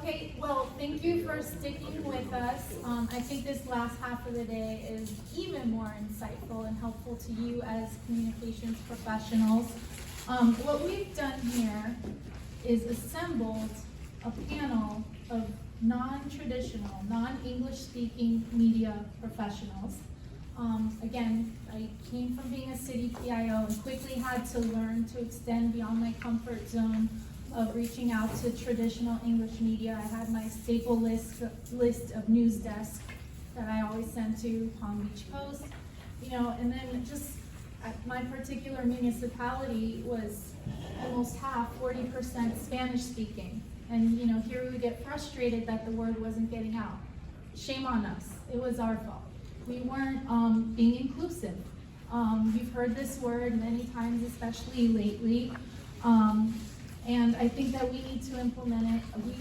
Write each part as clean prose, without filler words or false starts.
Okay, well, thank you for sticking with us. I think this last half of the day is even more insightful and helpful to you as communications professionals. What we've done here is assembled a panel of non-traditional, non-English speaking media professionals. Again, I came from being a city PIO and quickly had to learn to extend beyond my comfort zone of reaching out to traditional English media. I had my staple list of news desks that I always sent to Palm Beach Post, and then just my particular municipality was almost half, 40% Spanish speaking. And here we would get frustrated that the word wasn't getting out. Shame on us, it was our fault. We weren't being inclusive. You've heard this word many times, especially lately. And I think that we need to implement it. We,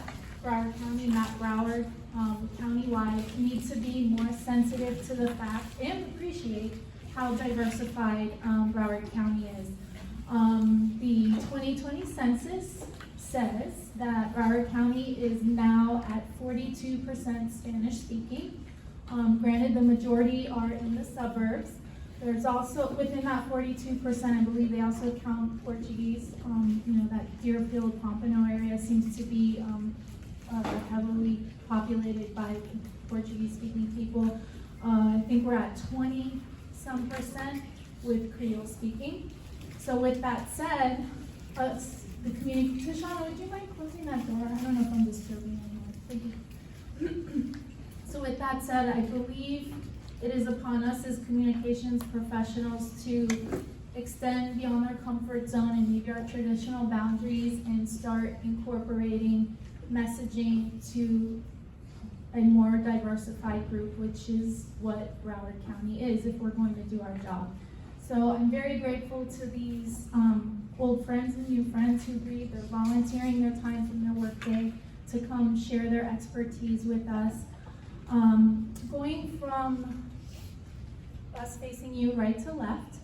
Broward County, not Broward, countywide, need to be more sensitive to the fact and appreciate how diversified Broward County is. The 2020 census says that Broward County is now at 42% Spanish speaking. Granted, the majority are in the suburbs. There's also, within that 42%, I believe they also count Portuguese. That Deerfield, Pompano area seems to be heavily populated by Portuguese-speaking people. I think we're at 20-some% with Creole-speaking. So with that said, the community, Tashana, would you mind closing that door? I don't know if I'm disturbing anyone. Thank you. So with that said, I believe it is upon us as communications professionals to extend beyond our comfort zone and maybe our traditional boundaries and start incorporating messaging to a more diversified group, which is what Broward County is if we're going to do our job. So I'm very grateful to these old friends and new friends who agreed. They're volunteering their time from their workday to come share their expertise with us. Going from us facing you right to left,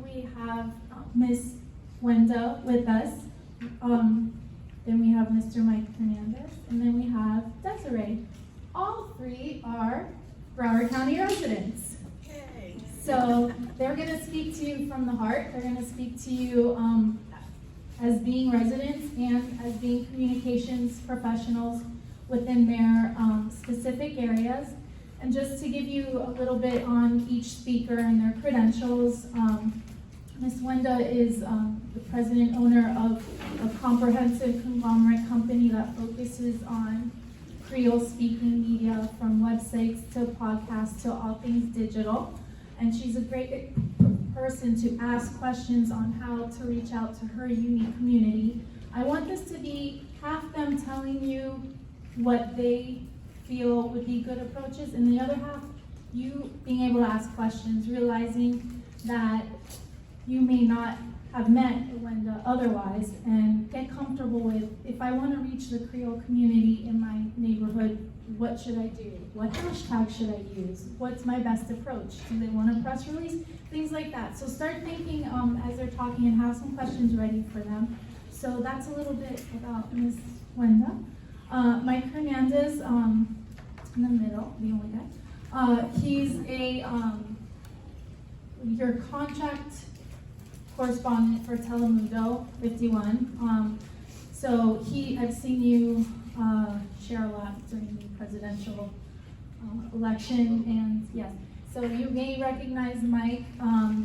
we have Ms. Whenda with us. Then we have Mr. Mike Hernández, and then we have Desiree. All three are Broward County residents. Okay. So they're going to speak to you from the heart. They're going to speak to you as being residents and as being communications professionals within their specific areas. And just to give you a little bit on each speaker and their credentials, Ms. Whenda is the president owner of a comprehensive conglomerate company that focuses on Creole-speaking media, from websites to podcasts to all things digital. And she's a great person to ask questions on how to reach out to her unique community. I want this to be half them telling you what they feel would be good approaches, and the other half, you being able to ask questions, realizing that you may not have met Whenda otherwise, and get comfortable with, if I want to reach the Creole community in my neighborhood, what should I do? What hashtag should I use? What's my best approach? Do they want a press release? Things like that. So start thinking as they're talking and have some questions ready for them. So that's a little bit about Ms. Whenda. Mike Hernández, in the middle, the only guy. He's your contract correspondent for Telemundo 51. So I've seen you share a lot during the presidential election, and yes. So you may recognize Mike.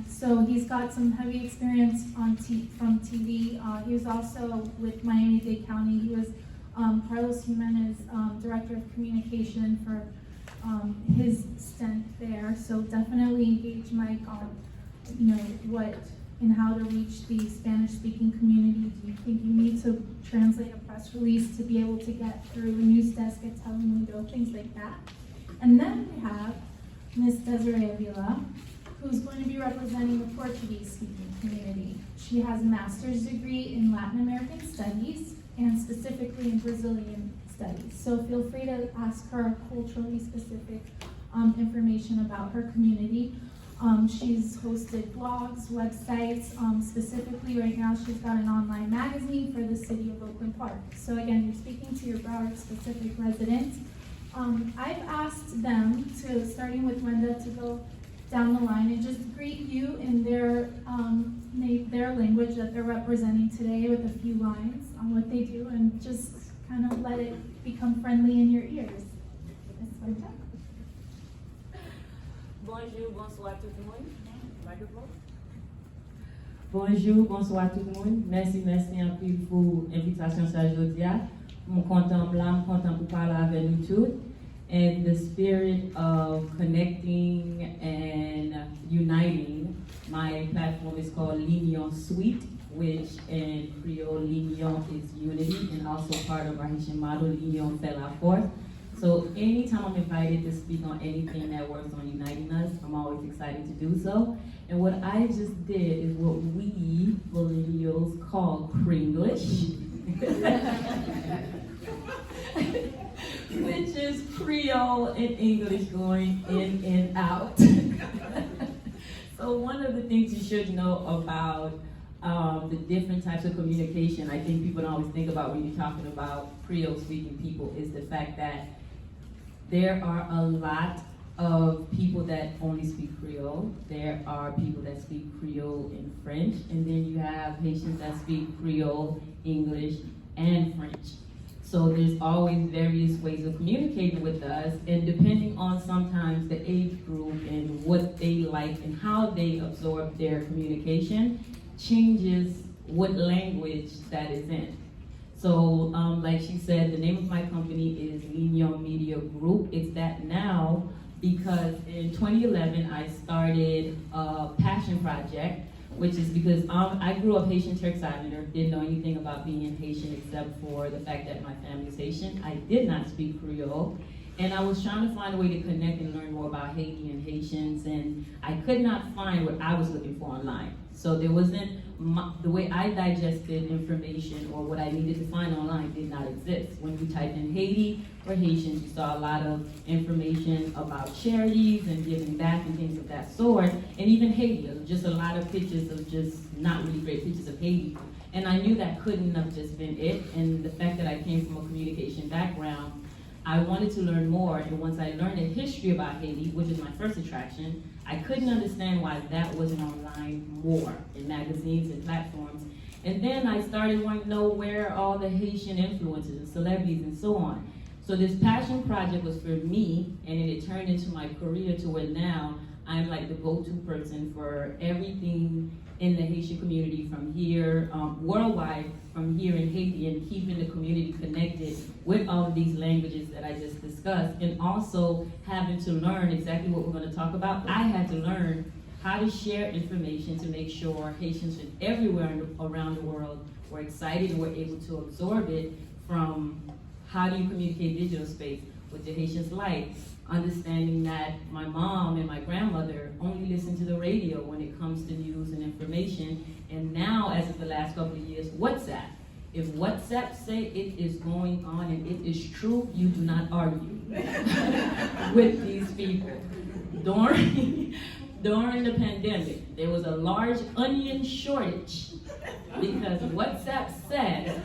So he's got some heavy experience from TV. He was also with Miami-Dade County. He was Carlos Jimenez, Director of Communication for his stint there. So definitely engage Mike on, what and how to reach the Spanish-speaking community. Do you think you need to translate a press release to be able to get through a news desk at Telemundo, things like that? And then we have Ms. Desiree Avila, who's going to be representing the Portuguese-speaking community. She has a master's degree in Latin American Studies and specifically in Brazilian Studies. So feel free to ask her culturally specific information about her community. She's hosted blogs, websites. Specifically right now, she's got an online magazine for the city of Oakland Park. So again, you're speaking to your Broward specific residents. I've asked them to, starting with Whenda, to go down the line and just greet you in their language that they're representing today with a few lines on what they do, and just kind of let it become friendly in your ears. Bonjour, bonsoir tout le monde. Microphone. Bonjour, bonsoir tout le monde. Merci un peu pour l'invitation sur aujourd'hui. Je suis content pour parler avec nous tous. And the spirit of connecting and uniting, my platform is called L'Union Suite, which in Creole, L'Union is unity, and also part of our Haitian model, L'Union fait la force. So anytime I'm invited to speak on anything that works on uniting us, I'm always excited to do so. And what I just did is what we millennials call Kringlish, which is Creole and English going in and out. So one of the things you should know about the different types of communication, I think people don't always think about when you're talking about Creole speaking people, is the fact that there are a lot of people that only speak Creole. There are people that speak Creole and French, and then you have Haitians that speak Creole, English, and French. So there's always various ways of communicating with us, and depending on sometimes the age group and what they like and how they absorb their communication changes what language that is in. So like she said, the name of my company is L'Union Media Group. It's that now because in 2011 I started a passion project, which is because I grew up Haitian Turks Islander, didn't know anything about being Haitian except for the fact that my family's Haitian. I did not speak Creole, and I was trying to find a way to connect and learn more about Haiti and Haitians, and I could not find what I was looking for online. So there wasn't, the way I digested information or what I needed to find online did not exist. When you typed in Haiti or Haitians, you saw a lot of information about charities and giving back and things of that sort. And even Haiti, just a lot of pictures of just not really great pictures of Haiti. And I knew that couldn't have just been it. And the fact that I came from a communication background, I wanted to learn more. And once I learned the history about Haiti, which is my first attraction, I couldn't understand why that wasn't online more in magazines and platforms. And then I started wanting to know where all the Haitian influencers and celebrities and so on. So this passion project was for me, and then it turned into my career to where now I'm like the go-to person for everything in the Haitian community from here, worldwide, from here in Haiti, and keeping the community connected with all of these languages that I just discussed, and also having to learn exactly what we're going to talk about. I had to learn how to share information to make sure Haitians from everywhere around the world were excited and were able to absorb it, from how do you communicate digital space, what the Haitians like, understanding that my mom and my grandmother only listen to the radio when it comes to news and information, and now, as of the last couple of years, WhatsApp. If WhatsApp say it is going on and it is true, you do not argue with these people. During the pandemic, there was a large onion shortage because WhatsApp said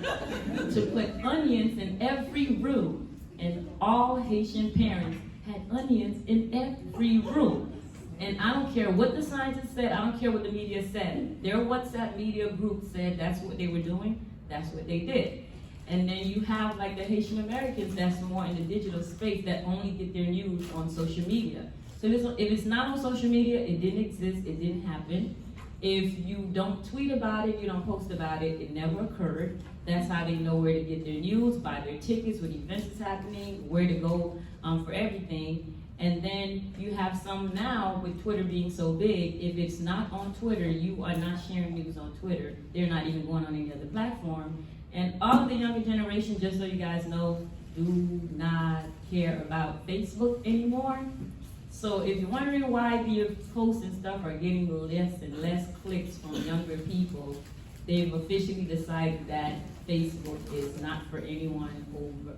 to put onions in every room, and all Haitian parents had onions in every room. And I don't care what the scientists said, I don't care what the media said. Their WhatsApp media group said that's what they were doing, that's what they did. And then you have like the Haitian Americans that's more in the digital space that only get their news on social media. So if it's not on social media, it didn't exist, it didn't happen. If you don't tweet about it, you don't post about it, it never occurred. That's how they know where to get their news, buy their tickets, what events is happening, where to go for everything. And then you have some now with Twitter being so big, if it's not on Twitter, you are not sharing news on Twitter. They're not even going on any other platform. And all of the younger generation, just so you guys know, do not care about Facebook anymore. So if you're wondering why the posts and stuff are getting less and less clicks from younger people, they've officially decided that Facebook is not for anyone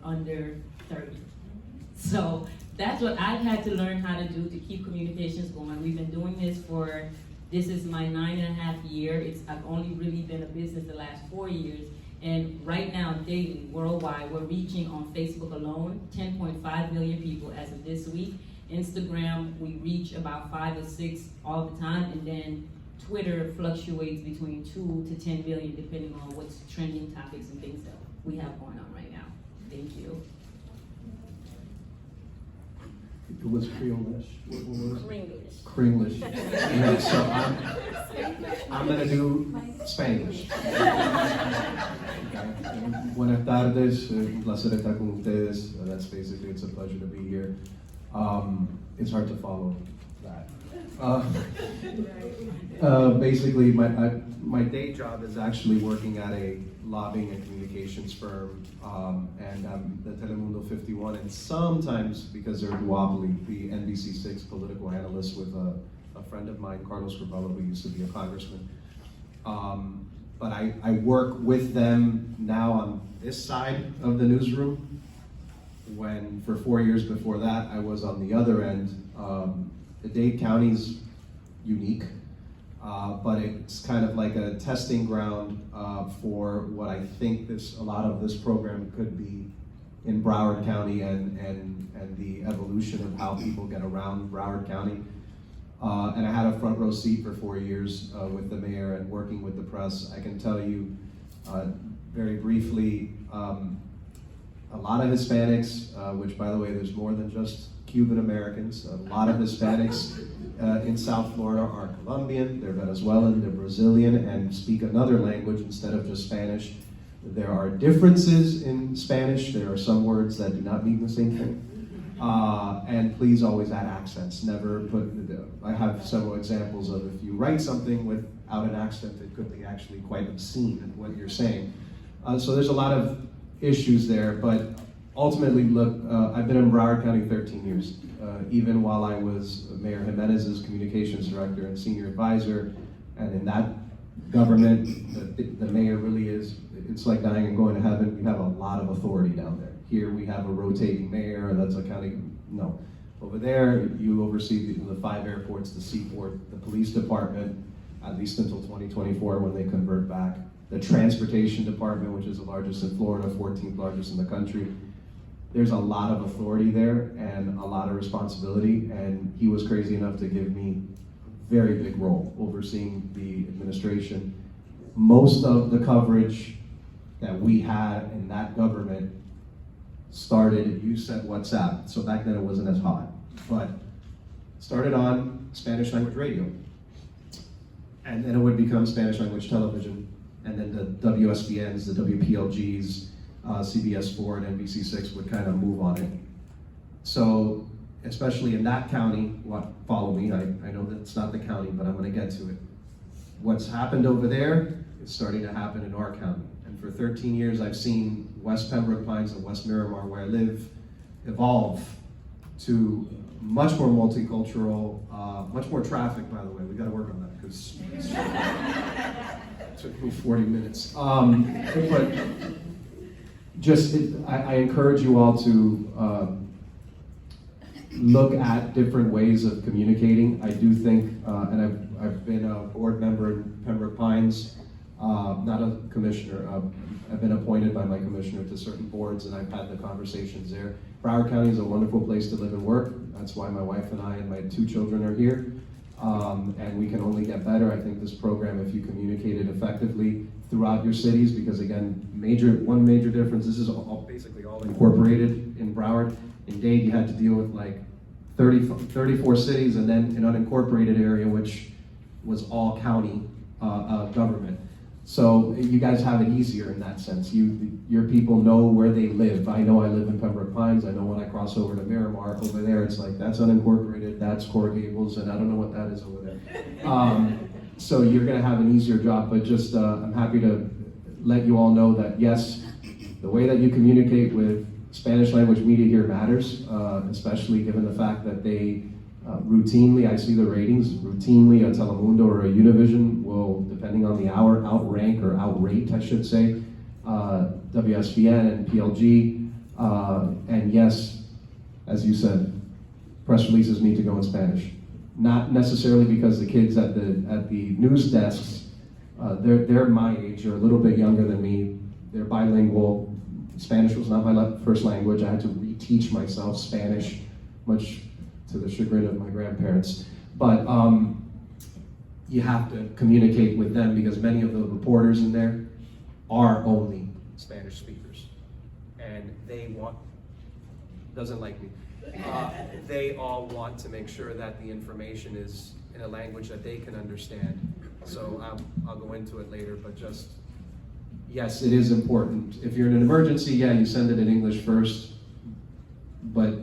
under 30. So that's what I've had to learn how to do to keep communications going. We've been doing this is my 9.5 year. I've only really been a business the last 4 years. And right now, daily, worldwide, we're reaching on Facebook alone, 10.5 million people as of this week. Instagram, we reach about 5 or 6 all the time. And then Twitter fluctuates between 2 to 10 million, depending on what's trending topics and things that we have going on right now. Thank you. It was Creole-ish. What was it? English. Kringlish. Yeah, so I'm gonna do Spanglish. Buenas tardes, un placer estar con ustedes. That's basically, it's a pleasure to be here. It's hard to follow that. Basically, my day job is actually working at a lobbying and communications firm, and I'm the Telemundo 51, and sometimes, because they're a duopoly, the NBC6 political analyst with a friend of mine, Carlos Rebello, who used to be a congressman. But I work with them now on this side of the newsroom, when for 4 years before that, I was on the other end. The Dade County's unique, but it's kind of like a testing ground for what I think a lot of this program could be in Broward County and the evolution of how people get around Broward County. And I had a front row seat for 4 years with the mayor and working with the press. I can tell you very briefly, a lot of Hispanics, which by the way, there's more than just Cuban Americans. A lot of Hispanics in South Florida are Colombian, they're Venezuelan, they're Brazilian, and speak another language instead of just Spanish. There are differences in Spanish. There are some words that do not mean the same thing. And please always add accents. Never put, I have several examples of if you write something without an accent, it could be actually quite obscene in what you're saying. So there's a lot of issues there, but ultimately, look, I've been in Broward County 13 years. Even while I was Mayor Hernández's communications director and senior advisor, and in that government, the mayor really is, it's like dying and going to heaven. We have a lot of authority down there. Here we have a rotating mayor, that's a county, no. Over there, you oversee the 5 airports, the seaport, the police department, at least until 2024 when they convert back. The transportation department, which is the largest in Florida, 14th largest in the country. There's a lot of authority there and a lot of responsibility, and he was crazy enough to give me a very big role overseeing the administration. Most of the coverage that we had in that government started, you said WhatsApp, so back then it wasn't as hot, but started on Spanish language radio. And then it would become Spanish language television, and then the WSBNs, the WPLGs, CBS 4 and NBC6 would kind of move on it. So, especially in that county, follow me, I know that's not the county, but I'm going to get to it. What's happened over there is starting to happen in our county. And for 13 years, I've seen West Pembroke Pines and West Miramar, where I live, evolve to much more multicultural, much more traffic, by the way. We got to work on that, because it took me 40 minutes. But just, I encourage you all to look at different ways of communicating. I do think, and I've been a board member in Pembroke Pines, not a commissioner. I've been appointed by my commissioner to certain boards, and I've had the conversations there. Broward County is a wonderful place to live and work. That's why my wife and I and my 2 children are here. And we can only get better. I think this program, if you communicate it effectively throughout your cities, because again, one major difference, this is basically all incorporated in Broward. In Dade, you had to deal with like 34 cities, and then an unincorporated area, which was all county government. So you guys have it easier in that sense. Your people know where they live. I know I live in Pembroke Pines. I know when I cross over to Miramar, over there, it's like, that's unincorporated, that's Coral Gables, and I don't know what that is over there. So you're gonna have an easier job, but just, I'm happy to let you all know that yes, the way that you communicate with Spanish language media here matters, especially given the fact that they routinely, I see the ratings, routinely a Telemundo or a Univision will, depending on the hour, outrank or outrate, I should say, WSBN and PLG. And yes, as you said, press releases need to go in Spanish. Not necessarily because the kids at the news desks, they're my age or a little bit younger than me. They're bilingual. Spanish was not my first language. I had to reteach myself Spanish, much to the chagrin of my grandparents. But you have to communicate with them because many of the reporters in there are only Spanish speakers. And they doesn't like me. They all want to make sure that the information is in a language that they can understand. So I'll go into it later, but just, yes, it is important. If you're in an emergency, yeah, you send it in English first, but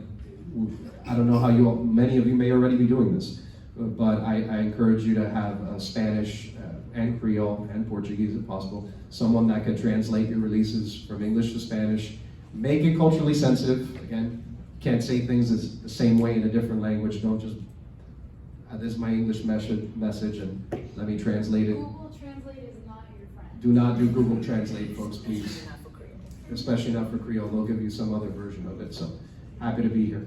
I don't know how many of you may already be doing this, but I encourage you to have Spanish and Creole and Portuguese if possible, someone that could translate your releases from English to Spanish, make it culturally sensitive. Again, can't say things the same way in a different language. Don't just, this is my English message and let me translate it. Google Translate is not your friend. Do not do Google Translate, folks, please. Especially not for Creole. They'll give you some other version of it, so happy to be here.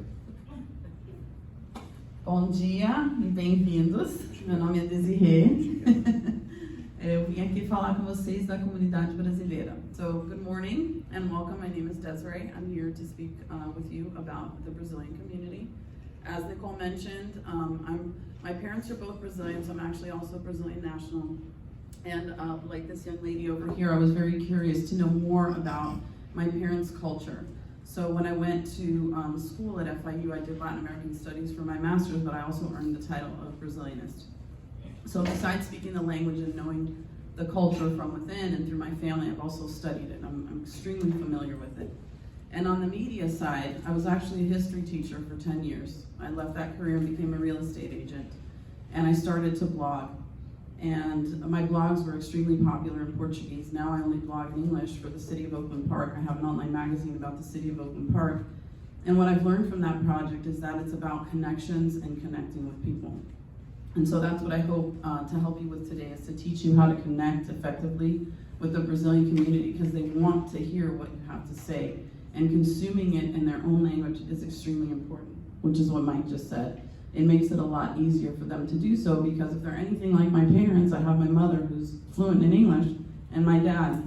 Bom dia e bem-vindos. Meu nome é Desiree. Eu vim aqui falar com vocês da comunidade brasileira. So, good morning and welcome. My name is Desiree. I'm here to speak with you about the Brazilian community. As Nicole mentioned, my parents are both Brazilian, so I'm actually also a Brazilian national. And like this young lady over here, I was very curious to know more about my parents' culture. So when I went to school at FIU, I did Latin American Studies for my master's, but I also earned the title of Brazilianist. So besides speaking the language and knowing the culture from within and through my family, I've also studied it. I'm extremely familiar with it. And on the media side, I was actually a history teacher for 10 years. I left that career and became a real estate agent. And I started to blog. And my blogs were extremely popular in Portuguese. Now I only blog in English for the city of Oakland Park. I have an online magazine about the city of Oakland Park. And what I've learned from that project is that it's about connections and connecting with people. And so that's what I hope to help you with today, is to teach you how to connect effectively with the Brazilian community, because they want to hear what you have to say. And consuming it in their own language is extremely important, which is what Mike just said. It makes it a lot easier for them to do so, because if they're anything like my parents, I have my mother who's fluent in English and my dad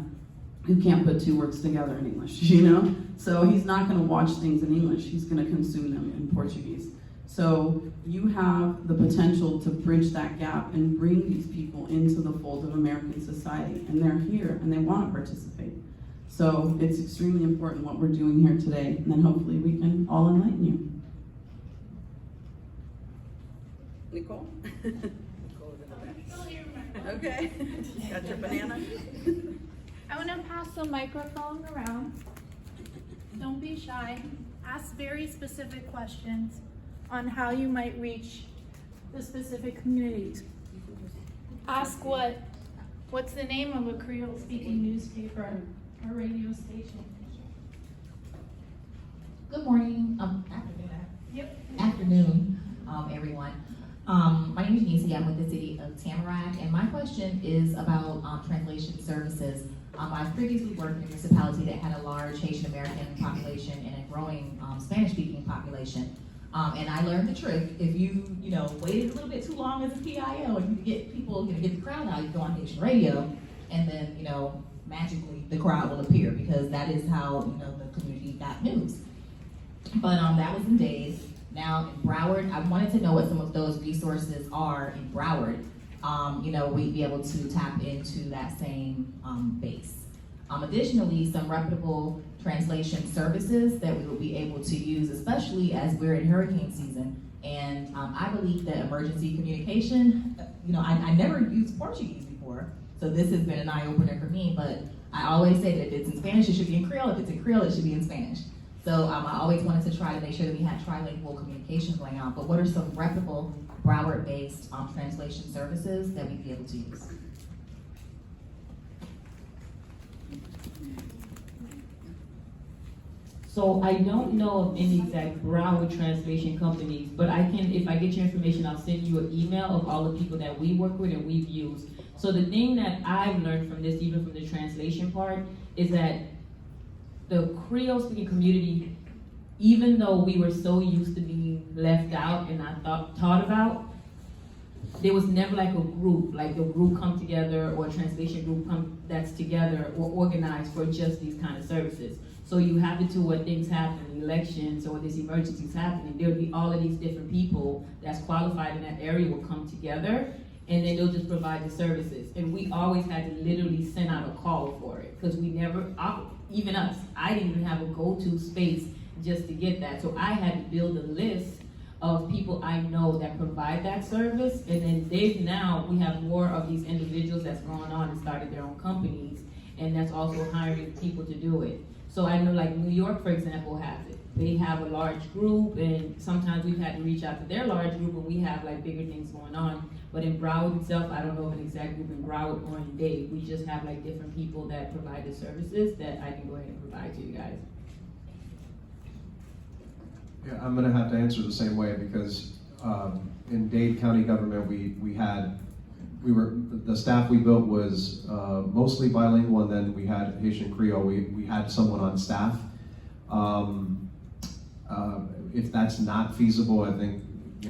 who can't put two words together in English, you know? So he's not gonna watch things in English, he's gonna consume them in Portuguese. So you have the potential to bridge that gap and bring these people into the fold of American society, and they're here and they wanna participate. So it's extremely important what we're doing here today, and then hopefully we can all enlighten you. Nicole? Nicole's in the back. Okay, got your banana? I want to pass the microphone around. Don't be shy. Ask very specific questions on how you might reach the specific communities. Ask what's the name of a Creole-speaking newspaper or radio station? Good morning, afternoon. Yep. Afternoon, everyone. My name is Nisi. I'm with the city of Tamarack, and my question is about translation services. I've previously worked in a municipality that had a large Haitian American population and a growing Spanish speaking population. And I learned the trick. If you waited a little bit too long as a PIO and you get people, get the crowd out, you go on Haitian radio, and then magically the crowd will appear, because that is how the community got news. But that was in days. Now in Broward, I wanted to know what some of those resources are in Broward. We'd be able to tap into that same base. Additionally, some reputable translation services that we will be able to use, especially as we're in hurricane season. And I believe that emergency communication, I never used Portuguese before, so this has been an eye-opener for me, but I always say that if it's in Spanish, it should be in Creole. If it's in Creole, it should be in Spanish. So I always wanted to try to make sure that we had trilingual communication going on. But what are some reputable Broward-based translation services that we'd be able to use? So I don't know of any exact Broward translation companies, but if I get your information, I'll send you an email of all the people that we work with and we've used. So the thing that I've learned from this, even from the translation part, is that the Creole speaking community, even though we were so used to being left out and not thought about. There was never like a group come together or a translation group that's together or organized for just these kind of services. So you have it to where things happen, elections or this emergencies happening, there'll be all of these different people that's qualified in that area will come together, and then they'll just provide the services. And we always had to literally send out a call for it, because we never, even us, I didn't even have a go-to space just to get that. So I had to build a list of people I know that provide that service, and then we have more of these individuals that's gone on and started their own companies, and that's also hiring people to do it. So I know like New York, for example, has it. They have a large group, and sometimes we've had to reach out to their large group when we have like bigger things going on. But in Broward itself, I don't know of an exact group in Broward or in Dade. We just have like different people that provide the services that I can go ahead and provide to you guys. Yeah, I'm gonna have to answer the same way, because in Dade County government, the staff we built was mostly bilingual, and then we had Haitian-Creole. We had someone on staff. If that's not feasible, I think,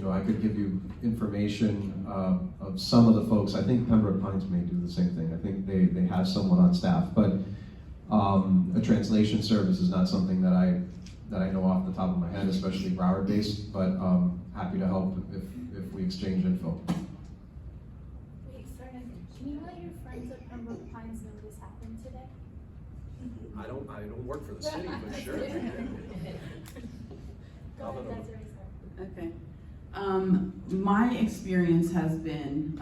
I could give you information of some of the folks. I think Pembroke Pines may do the same thing. I think they have someone on staff, but a translation service is not something that I know off the top of my head, especially Broward based, but happy to help if we exchange info. Wait, sorry, can you let your friends at Pembroke Pines know this happened today? I don't work for the city, but sure. Go ahead, Desiree, sorry. Okay. My experience has been,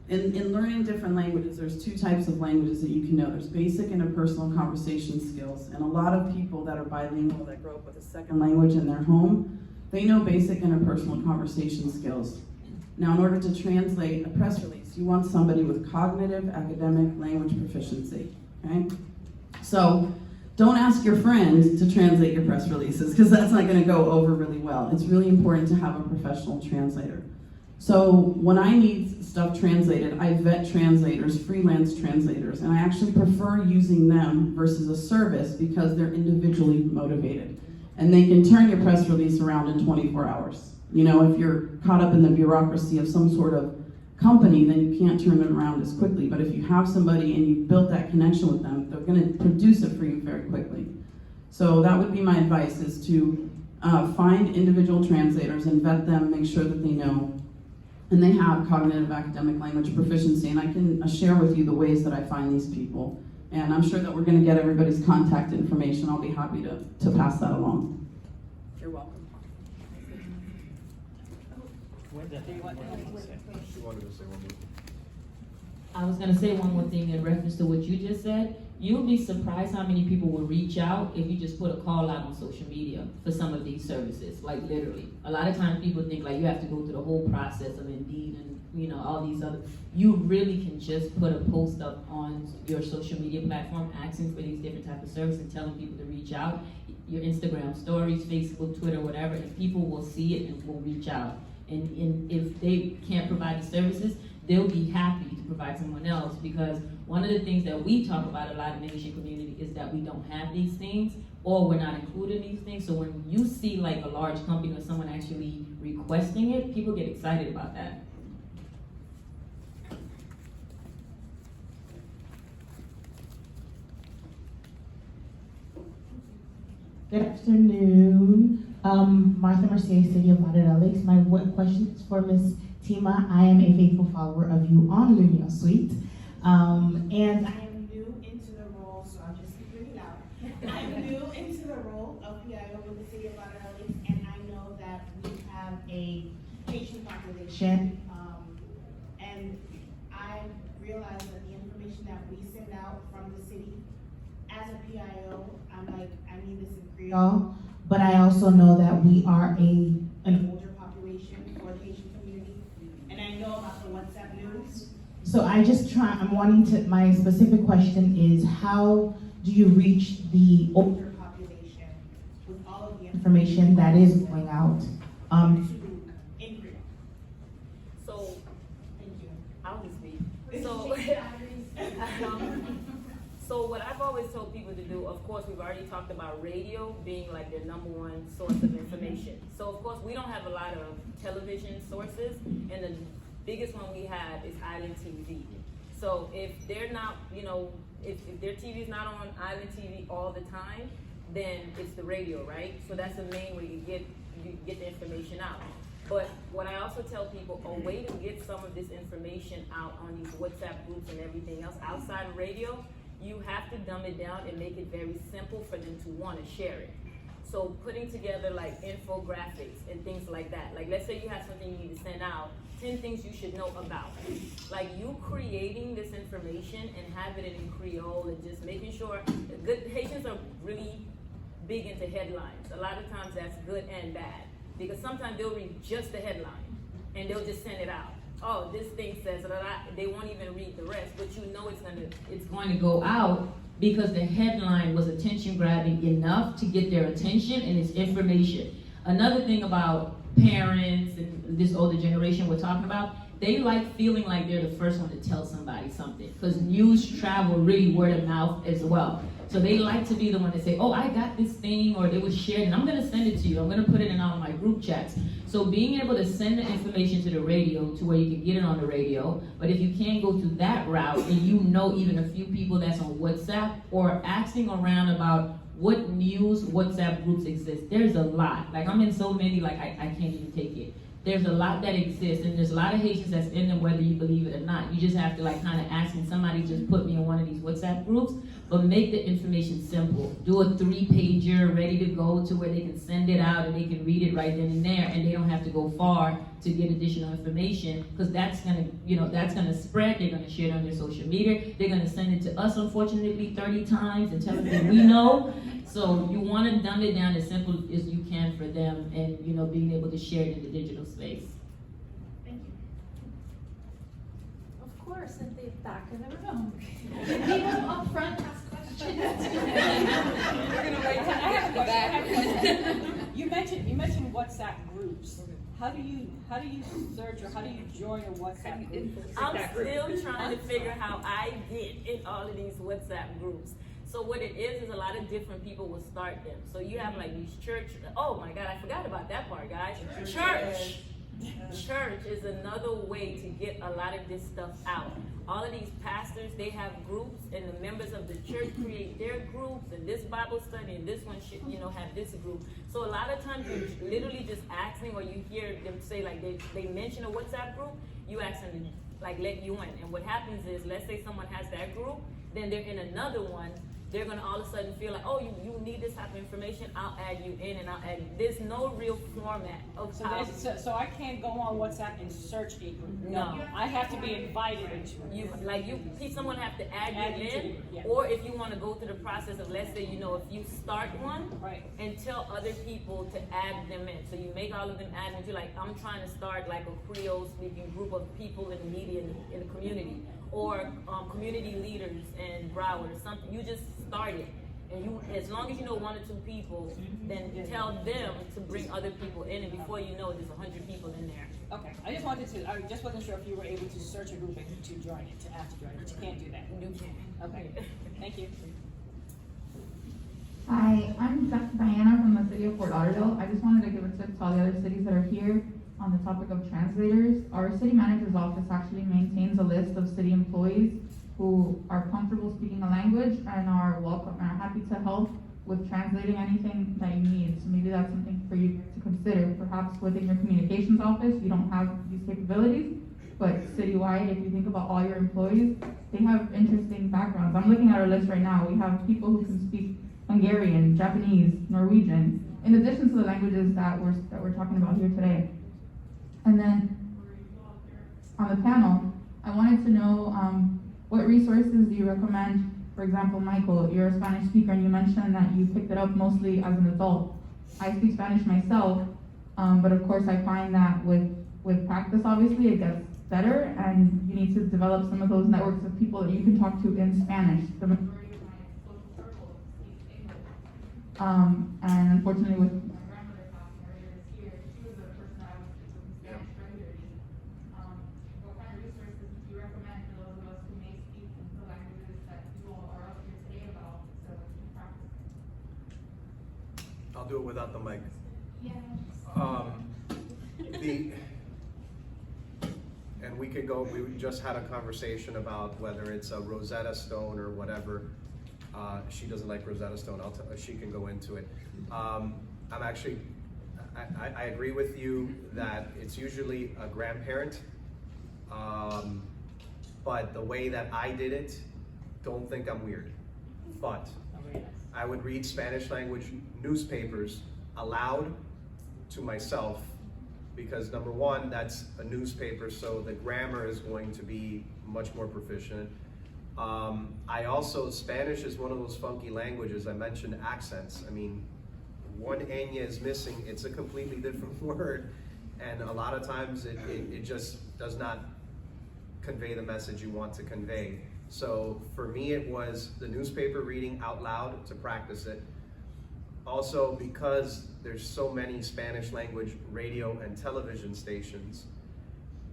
in learning different languages, there's two types of languages that you can know. There's basic interpersonal conversation skills, and a lot of people that are bilingual that grow up with a second language in their home, they know basic interpersonal conversation skills. Now, in order to translate a press release, you want somebody with cognitive, academic, language proficiency, okay? So, don't ask your friend to translate your press releases, because that's not gonna go over really well. It's really important to have a professional translator. So when I need stuff translated, I vet translators, freelance translators, and I actually prefer using them versus a service because they're individually motivated. And they can turn your press release around in 24 hours. If you're caught up in the bureaucracy of some sort of company, then you can't turn it around as quickly. But if you have somebody and you've built that connection with them, they're gonna produce it for you very quickly. So that would be my advice, is to find individual translators and vet them, make sure that they know and they have cognitive, academic, language proficiency. And I can share with you the ways that I find these people. And I'm sure that we're going to get everybody's contact information. I'll be happy to pass that along. You're welcome. I was gonna say one more thing in reference to what you just said. You'll be surprised how many people will reach out if you just put a call out on social media for some of these services, like literally. A lot of times people think like you have to go through the whole process of Indeed and all these other, you really can just put a post up on your social media platform asking for these different types of services and telling people to reach out. Your Instagram stories, Facebook, Twitter, whatever, and people will see it and will reach out. And if they can't provide the services, they'll be happy to provide someone else, because one of the things that we talk about a lot in the Asian community is that we don't have these things, or we're not included in these things. So when you see like a large company or someone actually requesting it, people get excited about that. Good afternoon. Martha Mercier, City of Lauderdale Lakes. My question is for Ms. Tima. I am a faithful follower of you on L'Union Suite. And I am new into the role, so I'll just speak really loud. I'm new into the role of PIO with the City of Lauderdale Lakes, and I know that we have a Haitian population. And I realize that the information that we send out from the city as a PIO, I'm like, I need this in Creole, but I also know that we are an older population for the Haitian community, and I know about the WhatsApp news. So my specific question is, how do you reach the older population with all of the information that is going out in Creole? So, Thank you. I'll just speak. So what I've always told people to do do, of course, we've already talked about radio being like their #1 source of information. So of course, we don't have a lot of television sources, and the biggest one we have is Island TV. So if they're not, if their TV is not on Island TV all the time, then it's the radio, right? So that's the main way you get the information out. But what I also tell people, a way to get some of this information out on these WhatsApp groups and everything else outside of radio, you have to dumb it down and make it very simple for them to want to share it. So putting together like infographics and things like that. Like let's say you have something you need to send out, 10 things you should know about. Like you creating this information and having it in Creole and just making sure, good Haitians are really big into headlines. A lot of times that's good and bad. Because sometimes they'll read just the headline and they'll just send it out. Oh, this thing says, they won't even read the rest, but It's going to go out because the headline was attention grabbing enough to get their attention and it's information. Another thing about parents and this older generation we're talking about, they like feeling like they're the first one to tell somebody something because news travel really word of mouth as well. So they like to be the one to say, oh, I got this thing, or it was shared, and I'm going to send it to you. I'm going to put it in all of my group chats. So being able to send the information to the radio to where you can get it on the radio, but if you can't go through that route and you know even a few people that's on WhatsApp, or asking around about what news WhatsApp groups exist. There's a lot. Like I'm in so many, like I can't even take it. There's a lot that exists, and there's a lot of Haitians that's in them whether you believe it or not. You just have to like kind of ask, and somebody just put me in one of these WhatsApp groups, but make the information simple. Do a 3-pager ready to go to where they can send it out and they can read it right then and there, and they don't have to go far to get additional information, because that's gonna, that's gonna spread. They're gonna share it on their social media. They're gonna send it to us, unfortunately, 30 times and tell us that we know. So you want to dumb it down as simple as you can for them, and being able to share it in the digital space. Thank you. Of course, at the back of the room. People up front ask questions. We're gonna wait. I have to go back. You mentioned WhatsApp groups. How do you search, or how do you join a WhatsApp group? I'm still trying to figure how I get in all of these WhatsApp groups. So what it is a lot of different people will start them. So you have like these church, oh my God, I forgot about that part, guys. Church is another way to get a lot of this stuff out. All of these pastors, they have groups, and the members of the church create their groups, and this Bible study, and this one should, have this group. So a lot of times you're literally just asking, or you hear them say like they mention a WhatsApp group, you ask them to like let you in. And what happens is, let's say someone has that group, then they're in another one, they're gonna all of a sudden feel like, oh, you need this type of information, I'll add you in and I'll add you. There's no real format of how. So I can't go on WhatsApp and search a group. No. I have to be invited into it. Someone have to add you in, yeah. Or if you want to go through the process of, let's say, if you start one, right, and tell other people to add them in. So you make all of them admins. You're like, I'm trying to start like a Creole speaking group of people in the media in the community, or community leaders in Broward or something. You just start it. And you, as long as you know 1 or 2 people, then tell them to bring other people in, and before you know it, there's 100 people in there. Okay, I just wasn't sure if you were able to search a group and to join it, to have to join it, but you can't do that. You can. Okay, thank you. Hi, I'm Diana from the city of Fort Lauderdale. I just wanted to give a tip to all the other cities that are here on the topic of translators. Our city manager's office actually maintains a list of city employees who are comfortable speaking a language and are welcome and are happy to help with translating anything that you need. So maybe that's something for you to consider. Perhaps within your communications office, you don't have these capabilities, but citywide, if you think about all your employees, they have interesting backgrounds. I'm looking at our list right now. We have people who can speak Hungarian, Japanese, Norwegian, in addition to the languages that we're talking about here today. And then on the panel, I wanted to know what resources do you recommend? For example, Michael, you're a Spanish speaker, and you mentioned that you picked it up mostly as an adult. I speak Spanish myself, but of course I find that with practice, obviously, it gets better, and you need to develop some of those networks of people that you can talk to in Spanish. The majority of my social circle speaks English. And unfortunately, with my grandmother passing earlier this year, she was the person that I was speaking with Spanish regularly. What kind of resources do you recommend for those of us who may speak the languages that you all are up here today about, so we can practice I'll do it without the mic. Yes. And we could go, we just had a conversation about whether it's a Rosetta Stone or whatever. She doesn't like Rosetta Stone, she can go into it. I agree with you that it's usually a grandparent, but the way that I did it, don't think I'm weird. But I would read Spanish language newspapers aloud to myself, because number one, that's a newspaper, so the grammar is going to be much more proficient. Spanish is one of those funky languages. I mentioned accents. I mean, one ñ is missing, it's a completely different word, and a lot of times it just does not convey the message you want to convey. So for me, it was the newspaper reading out loud to practice it. Also, because there's so many Spanish language radio and television stations,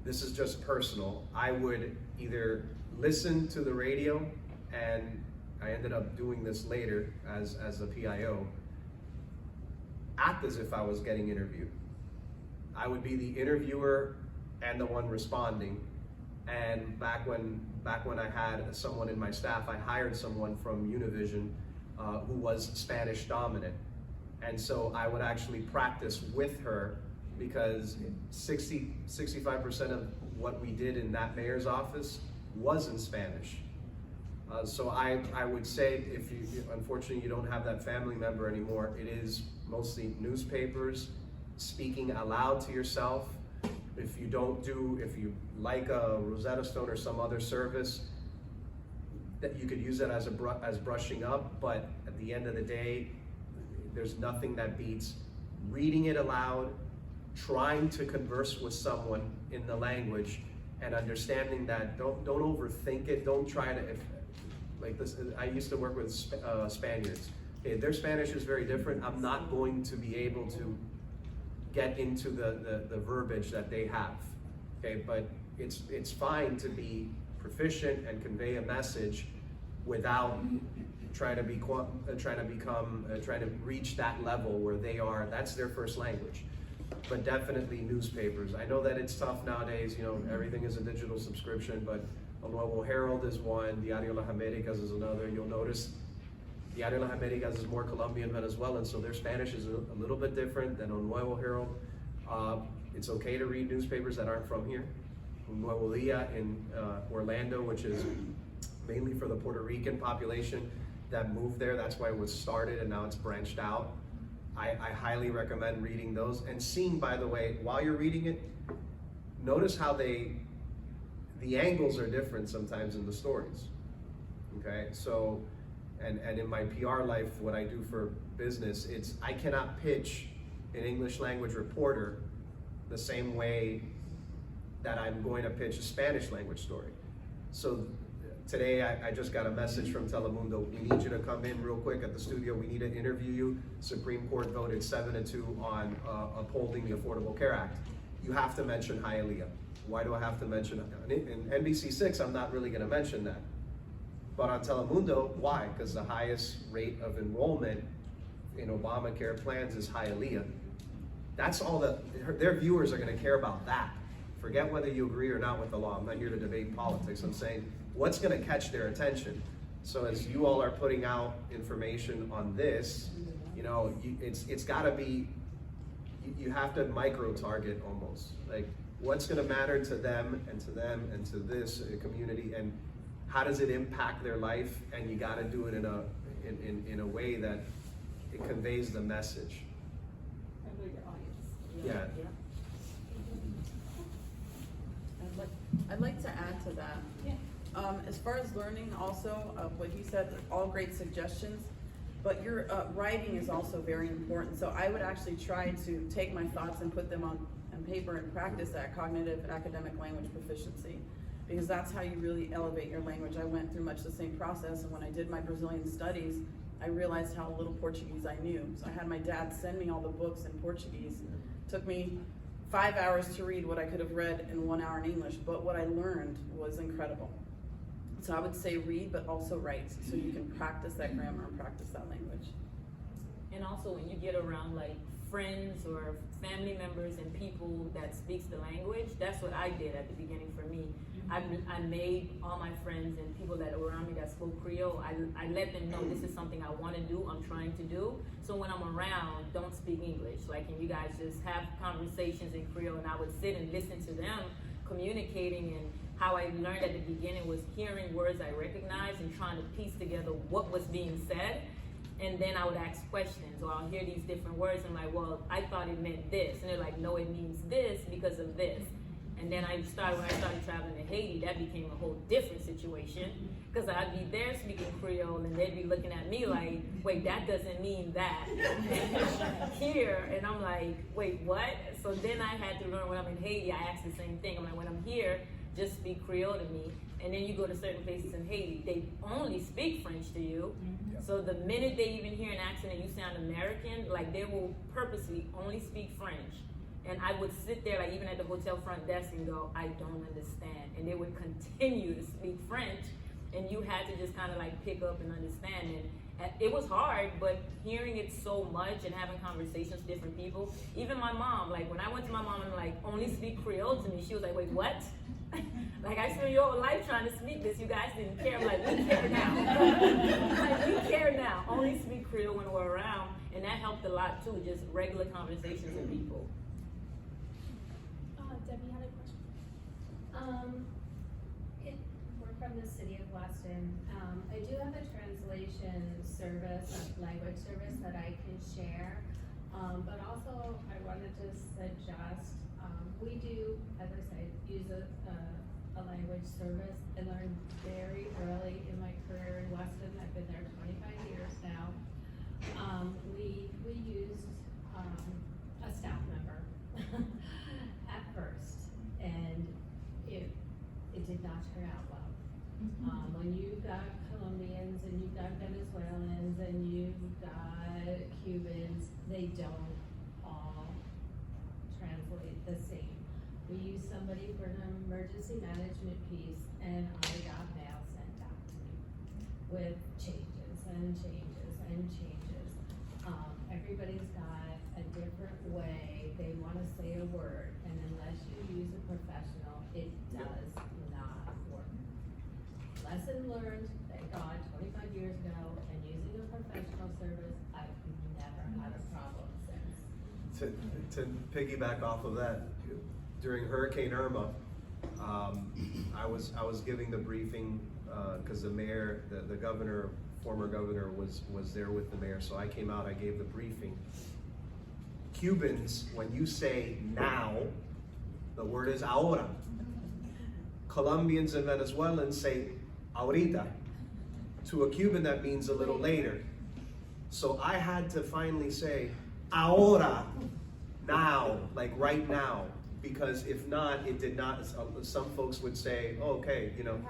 this is just personal. I would either listen to the radio, and I ended up doing this later as a PIO, act as if I was getting interviewed. I would be the interviewer and the one responding. And back when I had someone in my staff, I hired someone from Univision who was Spanish dominant. And so I would actually practice with her, because 65% of what we did in that mayor's office was in Spanish. So I would say, if unfortunately you don't have that family member anymore, it is mostly newspapers, speaking aloud to yourself. If you like a Rosetta Stone or some other service, that you could use that as brushing up, but at the end of the day, there's nothing that beats reading it aloud, trying to converse with someone in the language, and understanding that don't overthink it. Don't try to, like this. I used to work with Spaniards. Okay, their Spanish is very different. I'm not going to be able to get into the verbiage that they have. Okay, but it's fine to be proficient and convey a message without trying to reach that level where they are. That's their first language. But definitely newspapers. I know that it's tough nowadays. You know, everything is a digital subscription. But El Nuevo Herald is one. Diario Las Americas is another. You'll notice Diario Las Americas is more Colombian, Venezuelan, so their Spanish is a little bit different than El Nuevo Herald. It's okay to read newspapers that aren't from here. Nuevo Dia in Orlando, which is mainly for the Puerto Rican population that moved there. That's why it was started, and now it's branched out. I highly recommend reading those, and seeing, by the way, while you're reading it, notice how the angles are different sometimes in the stories. Okay, so, and in my PR life, what I do for business, I cannot pitch an English language reporter the same way that I'm going to pitch a Spanish language story. So today I just got a message from Telemundo. We need you to come in real quick at the studio. We need to interview you. Supreme Court voted 7-2 on upholding the Affordable Care Act. You have to mention Hialeah. Why do I have to mention it? In NBC6, I'm not really gonna mention that. But on Telemundo, why? Because the highest rate of enrollment in Obamacare plans is Hialeah. That's all that, their viewers are gonna care about that. Forget whether you agree or not with the law. I'm not here to debate politics. I'm saying, what's gonna catch their attention? So as you all are putting out information on this, you know, it's gotta be, you have to micro-target almost. Like, what's gonna matter to them and to them and to this community, and how does it impact their life? And you gotta do it in a way that it conveys the message. And know your audience. Yeah. I'd like to add to that. Yeah. As far as learning, also, what he said, all great suggestions, but your writing is also very important. So I would actually try to take my thoughts and put them on paper and practice that cognitive academic language proficiency, because that's how you really elevate your language. I went through much the same process, and when I did my Brazilian studies, I realized how little Portuguese I knew. So I had my dad send me all the books in Portuguese. It took me 5 hours to read what I could have read in 1 hour in English, but what I learned was incredible. So I would say read, but also write, so you can practice that grammar and practice that language. And also when you get around like friends or family members and people that speaks the language, that's what I did at the beginning for me. I made all my friends and people that were around me that spoke Creole, I let them know this is something I want to do, I'm trying to do. So when I'm around, don't speak English. Like, and you guys just have conversations in Creole, and I would sit and listen to them communicating. And how I learned at the beginning was hearing words I recognized and trying to piece together what was being said. And then I would ask questions, or I'll hear these different words, and I'm like, well, I thought it meant this. And they're like, no, it means this because of this. And then when I started traveling to Haiti, that became a whole different situation, because I'd be there speaking Creole, and they'd be looking at me like, wait, that doesn't mean that. Here, and I'm like, wait, what? So then I had to learn when I'm in Haiti, I ask the same thing. I'm like, when I'm here, just speak Creole to me. And then you go to certain places in Haiti, they only speak French to you. So the minute they even hear an accent and you sound American, like they will purposely only speak French. And I would sit there, like even at the hotel front desk, and go, I don't understand. And they would continue to speak French, and you had to just kind of like pick up and understand it. And it was hard, but hearing it so much and having conversations with different people, even my mom, like when I went to my mom and like only speak Creole to me, she was like, wait, what? Like, I spent your whole life trying to speak this, you guys didn't care. I'm like, we care now. Like, we care now. Only speak Creole when we're around, and that helped a lot too, just regular conversations with people. Debbie had a question. We're from the city of Weston. I do have a translation service, a language service that I can share. But also I wanted to suggest, we do, as I said, use a language service. I learned very early in my career in Weston. I've been there 25 years now. We used a staff member at first, and it did not turn out well. When you've got Colombians and you've got Venezuelans and you've got Cubans, they don't all translate the same. We used somebody for an emergency management piece, and I got mail sent out to me with changes and changes and changes. Everybody's got a different way they want to say a word, and unless you use a professional, it does not work. Lesson learned, thank God, 25 years ago, and using a professional service, I've never had a problem since. To piggyback off of that, during Hurricane Irma, I was giving the briefing because the mayor, the governor, former governor was there with the mayor, so I came out, I gave the briefing. Cubans, when you say now, the word is ahora. Colombians and Venezuelans say ahorita. To a Cuban, that means a little later. So I had to finally say ahora, now, like right now, because if not, it did not. Some folks would say, oh, okay, you know,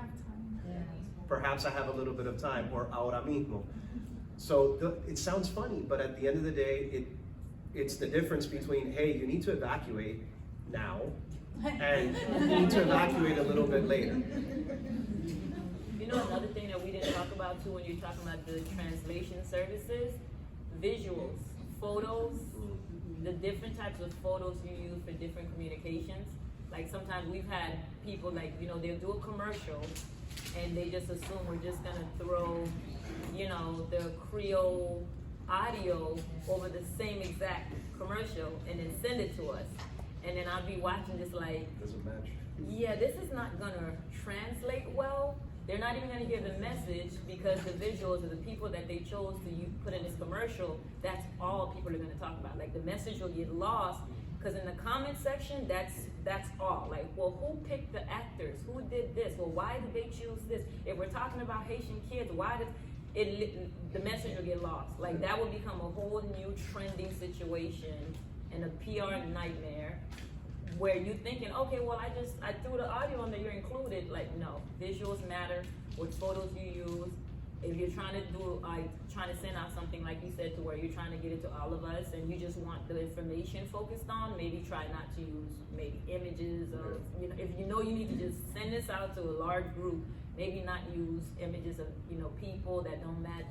perhaps I have a little bit of time, or ahora mismo. So it sounds funny, but at the end of the day, it's the difference between, hey, you need to evacuate now, and you need to evacuate a little bit later. You know, another thing that we didn't talk about too when you're talking about the translation services, visuals, photos, the different types of photos you use for different communications. Like sometimes we've had people like, you know, they'll do a commercial and they just assume we're just gonna throw, you know, the Creole audio over the same exact commercial and then send it to us. And then I'll be watching this like, Doesn't match. yeah, this is not gonna translate well. They're not even gonna hear the message because the visuals of the people that they chose to put in this commercial, that's all people are gonna talk about. Like the message will get lost because in the comment section, that's all. Like, well, who picked the actors? Who did this? Well, why did they choose this? If we're talking about Haitian kids, why did the message will get lost? Like that will become a whole new trending situation and a PR nightmare where you're thinking, okay, well, I threw the audio on there, you're included. Like, no, visuals matter, what photos you use. If you're trying to do, trying to send out something like you said to where you're trying to get it to all of us and you just want the information focused on, maybe try not to use maybe images or, you know, if you know you need to just send this out to a large group, maybe not use images of, people that don't match,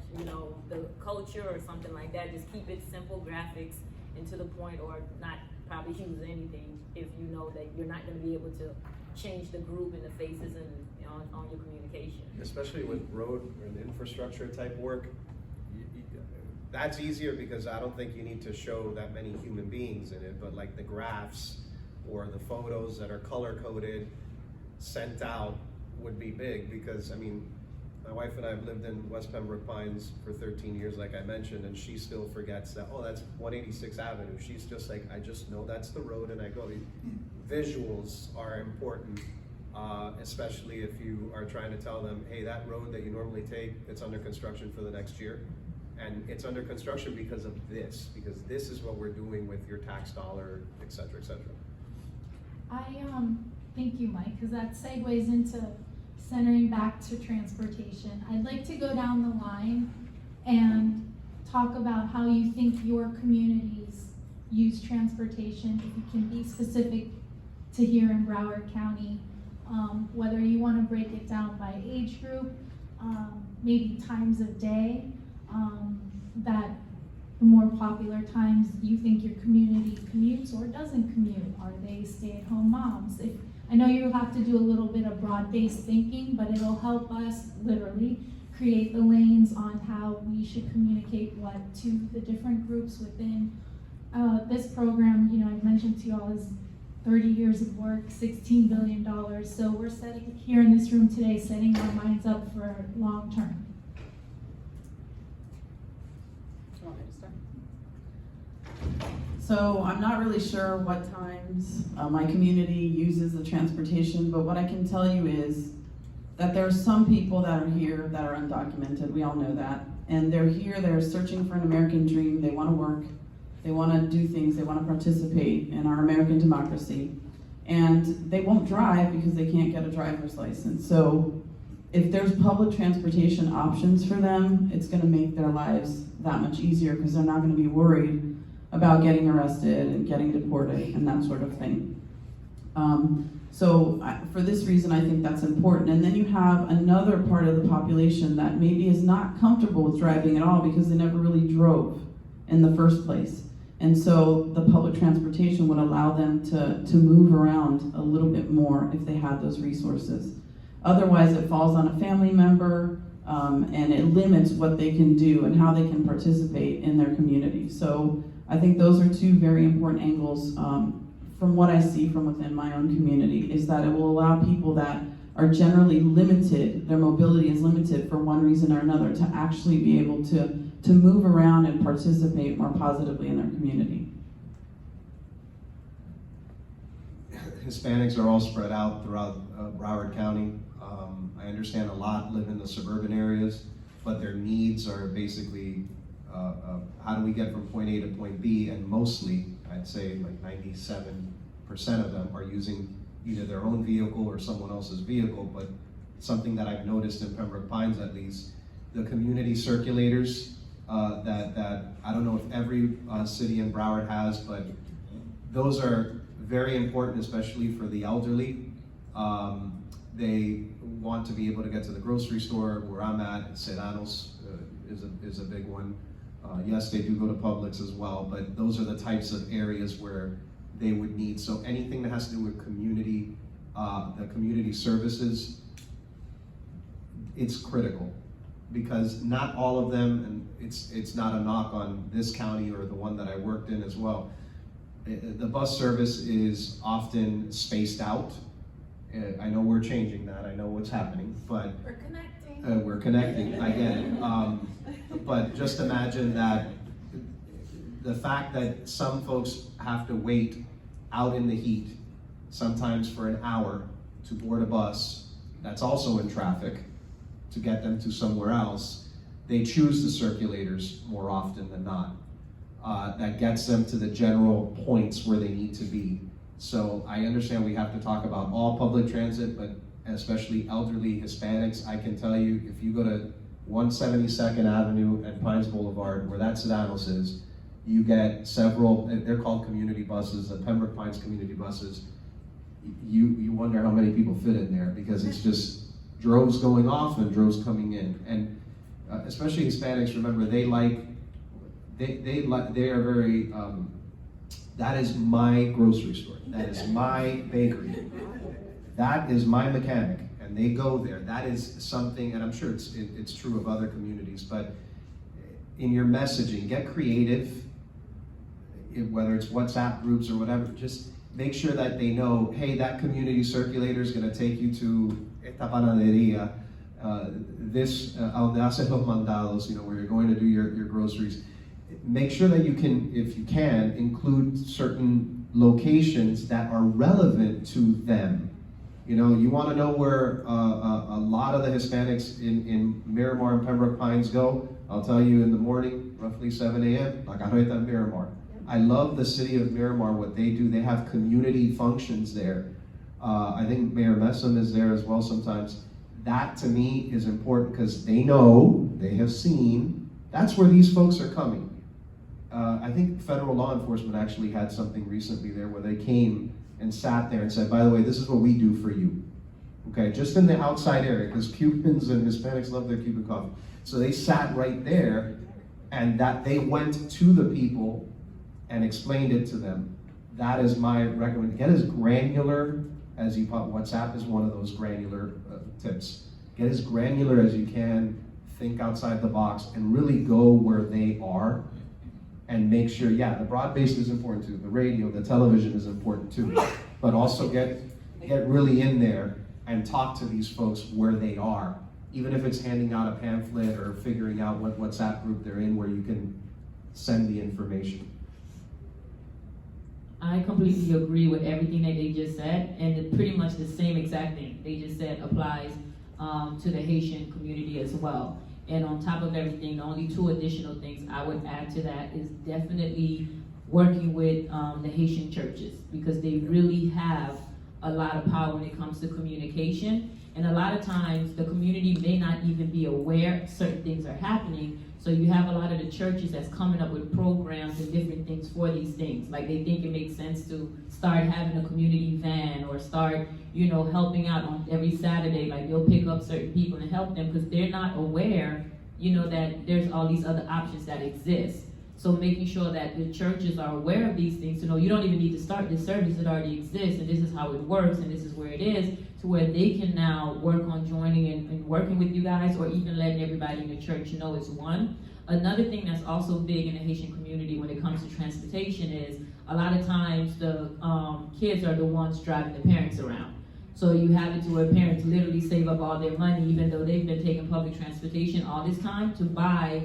the culture or something like that. Just keep it simple graphics and to the point, or not probably use anything if you know that you're not gonna be able to change the group and the faces and on your communication. Especially with road and infrastructure type work, that's easier because I don't think you need to show that many human beings in it, but like the graphs or the photos that are color coded, sent out would be big, because I mean, my wife and I have lived in West Pembroke Pines for 13 years, like I mentioned, and she still forgets that, oh, that's 186th Avenue. She's just like, I just know that's the road and I go. Visuals are important, especially if you are trying to tell them, hey, that road that you normally take, it's under construction for the next year. And it's under construction because of this, because this is what we're doing with your tax dollar, et cetera, et cetera. Thank you, Mike, because that segues into centering back to transportation. I'd like to go down the line and talk about how you think your communities use transportation, if you can be specific to here in Broward County, whether you want to break it down by age group, maybe times of day, that the more popular times you think your community commutes or doesn't commute. Are they stay-at-home moms? I know you'll have to do a little bit of broad-based thinking, but it'll help us literally create the lanes on how we should communicate what to the different groups within this program. I've mentioned to you all is 30 years of work, $16 billion. So we're setting here in this room today, setting our minds up for long term. So I'm not really sure what times my community uses the transportation, but what I can tell you is that there are some people that are here that are undocumented. We all know that. And they're here, they're searching for an American dream. They want to work, they want to do things, they want to participate in our American democracy. And they won't drive because they can't get a driver's license. So if there's public transportation options for them, it's going to make their lives that much easier, because they're not going to be worried about getting arrested and getting deported and that sort of thing. For this reason, I think that's important. And then you have another part of the population that maybe is not comfortable with driving at all because they never really drove in the first place. And so the public transportation would allow them to move around a little bit more if they had those resources. Otherwise, it falls on a family member, and it limits what they can do and how they can participate in their community. So I think those are two very important angles from what I see from within my own community, is that it will allow people that are generally limited, their mobility is limited for one reason or another, to actually be able to move around and participate more positively in their community. Hispanics are all spread out throughout Broward County. I understand a lot live in the suburban areas, but their needs are basically how do we get from point A to point B, and mostly, I'd say like 97% of them are using either their own vehicle or someone else's vehicle. But something that I've noticed in Pembroke Pines, at least, the community circulators that I don't know if every city in Broward has, but those are very important, especially for the elderly. They want to be able to get to the grocery store. Where I'm at, Sedanos is a big one. Yes, they do go to Publix as well, but those are the types of areas where they would need. So anything that has to do with community, the community services, it's critical, because not all of them, and it's not a knock on this county or the one that I worked in as well. The bus service is often spaced out. I know we're changing that, I know what's happening, but we're connecting, I get it. But just imagine that the fact that some folks have to wait out in the heat, sometimes for an hour, to board a bus that's also in traffic to get them to somewhere else, they choose the circulators more often than not. That gets them to the general points where they need to be. So I understand we have to talk about all public transit, but especially elderly Hispanics. I can tell you, if you go to 172nd Avenue and Pines Boulevard, where that Sedanos is, you get several, they're called community buses, the Pembroke Pines community buses. You wonder how many people fit in there, because it's just droves going off and droves coming in. And especially Hispanics, remember, they are very, that is my grocery store. That is my bakery. That is my mechanic. And they go there. That is something, and I'm sure it's true of other communities, but in your messaging, get creative, whether it's WhatsApp groups or whatever, just make sure that they know, hey, that community circulator is going to take you to esta panaderia, this, donde haces los mandados, where you're going to do your groceries. Make sure that you can, if you can, include certain locations that are relevant to them. You want to know where a lot of the Hispanics in Miramar and Pembroke Pines go? I'll tell you, in the morning, roughly 7 a.m., La Carreta in Miramar. I love the city of Miramar, what they do. They have community functions there. I think Mayor Messam is there as well sometimes. That, to me, is important because they know, they have seen, that's where these folks are coming. I think federal law enforcement actually had something recently there where they came and sat there and said, by the way, this is what we do for you. Okay, just in the outside area, because Cubans and Hispanics love their Cuban coffee. So they sat right there, and that they went to the people and explained it to them. That is my recommendation. Get as granular as you can. WhatsApp is one of those granular tips. Get as granular as you can, think outside the box, and really go where they are, and make sure, yeah, the broad-based is important too, the radio, the television is important too, but also get really in there and talk to these folks where they are, even if it's handing out a pamphlet or figuring out what WhatsApp group they're in where you can send the information. I completely agree with everything that they just said, and pretty much the same exact thing they just said applies to the Haitian community as well. And on top of everything, the only two additional things I would add to that is definitely working with the Haitian churches, because they really have a lot of power when it comes to communication. And a lot of times the community may not even be aware certain things are happening. So you have a lot of the churches that's coming up with programs and different things for these things. Like they think it makes sense to start having a community van or start, helping out on every Saturday. Like they'll pick up certain people and help them because they're not aware, that there's all these other options that exist. So making sure that the churches are aware of these things to know you don't even need to start this service, it already exists, and this is how it works, and this is where it is, to where they can now work on joining and working with you guys, or even letting everybody in the church know it's one. Another thing that's also big in the Haitian community when it comes to transportation is a lot of times the kids are the ones driving the parents around. So you have it to where parents literally save up all their money, even though they've been taking public transportation all this time, to buy